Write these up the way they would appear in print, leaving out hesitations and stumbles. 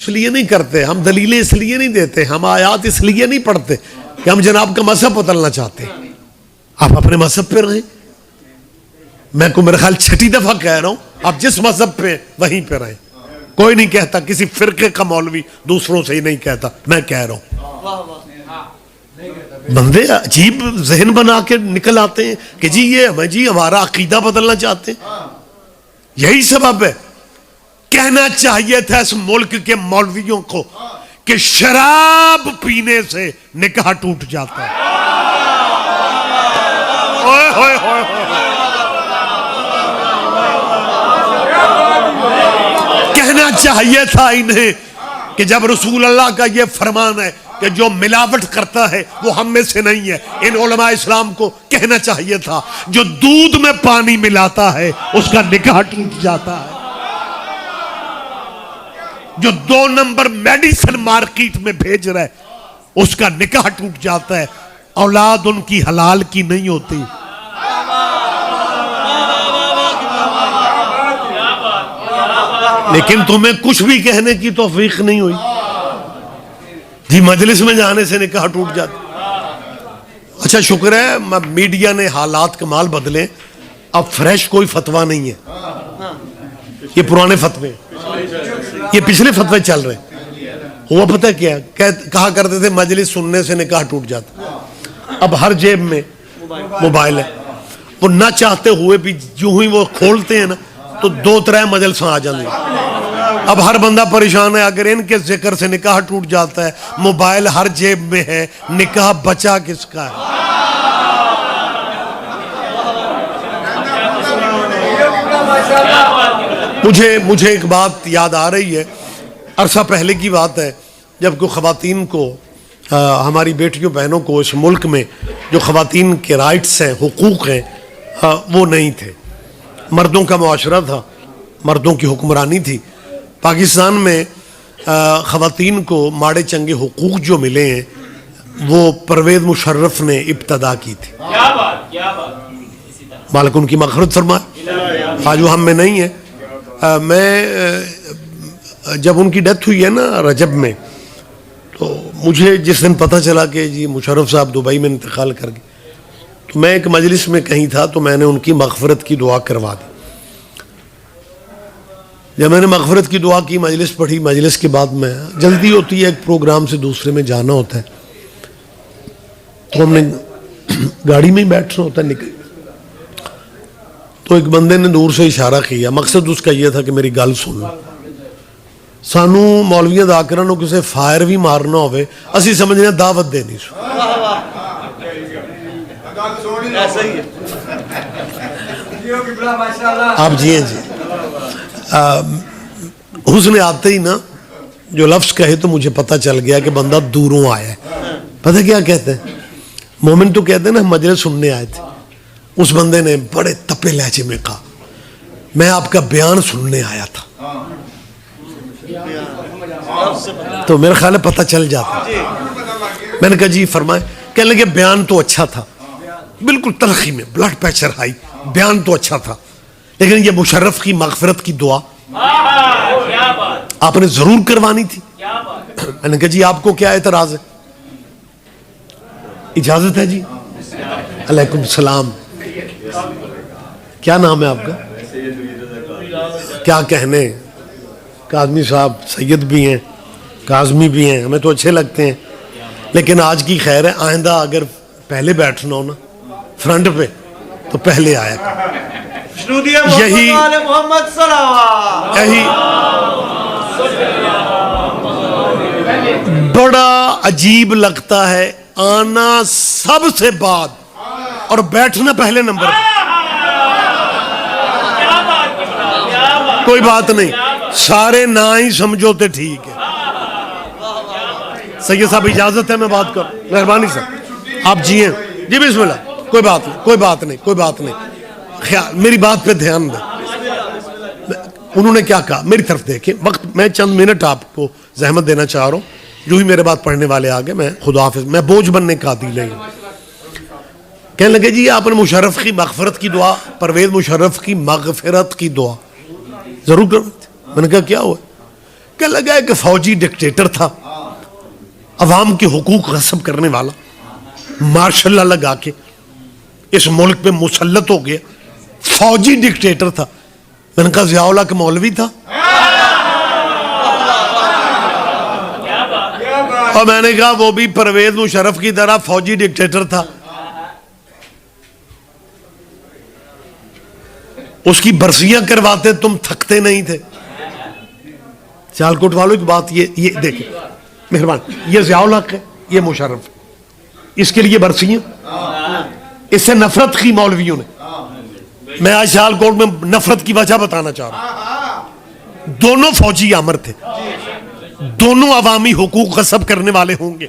اس لیے نہیں کرتے ہم، دلیلیں اس لیے نہیں دیتے ہم، آیات اس لیے نہیں پڑھتے کہ ہم جناب کا مذہب بدلنا چاہتے ہیں. آپ اپنے مذہب پہ رہیں. میں کو میرے خیال 6 دفعہ کہہ رہا ہوں آپ جس مذہب پہ وہیں پہ رہیں. کوئی نہیں کہتا، کسی فرقے کا مولوی دوسروں سے ہی نہیں کہتا، میں کہہ رہا ہوں. بندے عجیب ذہن بنا کے نکل آتے ہیں کہ جی یہ ہمیں جی ہمارا عقیدہ بدلنا چاہتے ہیں. یہی سبب ہے. کہنا چاہیے تھا اس ملک کے مولویوں کو کہ شراب پینے سے نکاح ٹوٹ جاتا ہے. اوئے ہوئے ہوئے کہنا چاہیے تھا انہیں کہ جب رسول اللہ کا یہ فرمان ہے کہ جو ملاوٹ کرتا ہے وہ ہم میں سے نہیں ہے. ان علماء اسلام کو کہنا چاہیے تھا جو دودھ میں پانی ملاتا ہے اس کا نکاح ٹوٹ جاتا ہے. جو 2 نمبر میڈیسن مارکیٹ میں بھیج رہا ہے اس کا نکاح ٹوٹ جاتا ہے. اولاد ان کی حلال کی نہیں ہوتی. لیکن تمہیں کچھ بھی کہنے کی توفیق نہیں ہوئی. جی مجلس میں جانے سے نکاح ٹوٹ جاتا. اچھا شکر ہے میڈیا نے حالات کمال بدلے. اب فریش کوئی فتویٰ نہیں ہے. یہ پرانے فتوے، یہ پچھلے فتوے چل رہے. ہوا پتہ کیا کہا کرتے تھے مجلس سننے سے نکاح ٹوٹ جاتا. اب ہر جیب میں موبائل ہے. وہ نہ چاہتے ہوئے بھی جو ہی وہ کھولتے ہیں نا تو 2-3 مجلساں آ جاندی. اب ہر بندہ پریشان ہے اگر ان کے ذکر سے نکاح ٹوٹ جاتا ہے. موبائل ہر جیب میں ہے، نکاح بچا کس کا ہے؟ مجھے ایک بات یاد آ رہی ہے. عرصہ پہلے کی بات ہے جب کوئی خواتین کو، ہماری بیٹیوں بہنوں کو اس ملک میں جو خواتین کے رائٹس ہیں، حقوق ہیں، وہ نہیں تھے. مردوں کا معاشرہ تھا، مردوں کی حکمرانی تھی. پاکستان میں خواتین کو ماڑے چنگے حقوق جو ملے ہیں وہ پرویز مشرف نے ابتدا کی تھی. مالک ان کی مغفرت فرمائے. آج وہ ہم میں نہیں ہے. میں جب ان کی ڈیتھ ہوئی ہے نا رجب میں، تو مجھے جس دن پتہ چلا کہ جی مشرف صاحب دبئی میں انتقال کر گئے، تو میں ایک مجلس میں کہیں تھا تو میں نے ان کی مغفرت کی دعا کروا دی. جب میں نے مغفرت کی دعا کی، مجلس پڑھی، مجلس کے بعد میں جلدی ہوتی ہے ایک پروگرام سے دوسرے میں جانا ہوتا ہے، تو ہم نے گاڑی میں ہی بیٹھنا ہوتا ہے. نکل تو ایک بندے نے دور سے اشارہ کیا. مقصد اس کا یہ تھا کہ میری گل سن لو. سانو مولویاں دا کرن نو کسے فائر بھی مارنا ہوئے اسی سمجھنے دعوت دینی سو. آپ جی ہیں جی. حسن آتے ہی نا جو لفظ کہے تو مجھے پتہ چل گیا کہ بندہ دوروں آیا ہے. پتہ کیا کہتے ہیں؟ مومن تو کہتے ہیں نا مجلس سننے آئے تھے. اس بندے نے بڑے تپے لہجے میں کہا میں آپ کا بیان سننے آیا تھا. تو میرے خیال ہے پتہ چل جاتا. میں نے کہا جی فرمائے. کہنے لگے بیان تو اچھا تھا، بالکل تلخی میں، بلڈ پریشر ہائی. بیان تو اچھا تھا لیکن یہ مشرف کی مغفرت کی دعا آپ نے ضرور کروانی تھی. میں نے کہا جی آپ کو کیا اعتراض ہے؟ اجازت ہے جی. علیکم السلام. کیا نام ہے آپ کا؟ کیا کہنے. کاظمی صاحب سید بھی ہیں، کاظمی بھی ہیں، ہمیں تو اچھے لگتے ہیں. لیکن آج کی خیر ہے، آئندہ اگر پہلے بیٹھنا ہو نا فرنٹ پہ تو پہلے آیا یہی بڑا عجیب لگتا ہے. آنا سب سے بعد اور بیٹھنا پہلے نمبر. کوئی بات نہیں، سارے نہ ہی سمجھو تے ٹھیک ہے. سید صاحب اجازت ہے میں بات کروں؟ مہربانی صاحب آپ جی ہیں جی. بسم اللہ. کوئی بات نہیں، کوئی بات نہیں، کوئی بات نہیں. خیال میری بات پہ دھیان دیں. انہوں نے کیا کہا میری طرف دیکھیں. وقت میں چند منٹ آپ کو زحمت دینا چاہ رہا ہوں. جو ہی میرے بات پڑھنے والے آگے میں خدا حافظ، میں بوجھ بننے کا عادی نہیں. کہنے لگے جی آپ نے مشرف کی مغفرت کی دعا، پرویز مشرف کی مغفرت کی دعا ضرور کرو. میں نے کہا کیا ہوا؟ کہ لگا ہے کہ فوجی ڈکٹیٹر تھا، عوام کے حقوق غصب کرنے والا، مارشل لا لگا کے اس ملک پہ مسلط ہو گیا، فوجی ڈکٹیٹر تھا. میں نے کہا ضیاء الحق مولوی تھا؟ اور میں نے کہا وہ بھی پرویز مشرف کی طرح فوجی ڈکٹیٹر تھا. اس کی برسیاں کرواتے تم تھکتے نہیں تھے. سیالکوٹ والوں کی بات یہ دیکھیں مہربان، یہ ضیاء الحق ہے، یہ مشرف ہے، اس کے لیے برسیاں، اس سے نفرت کی مولویوں نے. میں آج سیالکوٹ میں نفرت کی وجہ بتانا چاہ رہا ہوں. دونوں فوجی آمر تھے، دونوں عوامی حقوق غصب کرنے والے ہوں گے،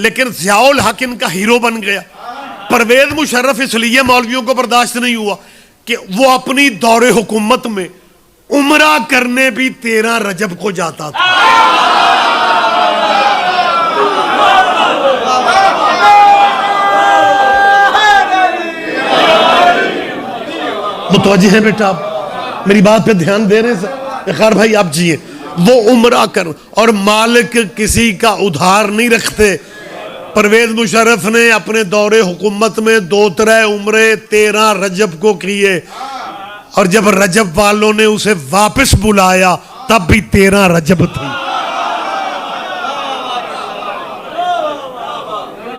لیکن ضیاء الحق ان کا ہیرو بن گیا. پرویز مشرف اس لیے مولویوں کو برداشت نہیں ہوا کہ وہ اپنی دور حکومت میں عمرہ کرنے بھی 13 رجب کو جاتا تھا. متوجہ ہیں بیٹا آپ میری بات پہ دھیان دے رہے ہیں؟ اخار بھائی آپ جیئے. وہ عمرہ کر اور مالک کسی کا ادھار نہیں رکھتے. پرویز مشرف نے اپنے دور حکومت میں 2-3 عمرے 13 رجب کو کیے، اور جب رجب والوں نے اسے واپس بلایا تب بھی 13 رجب تھی.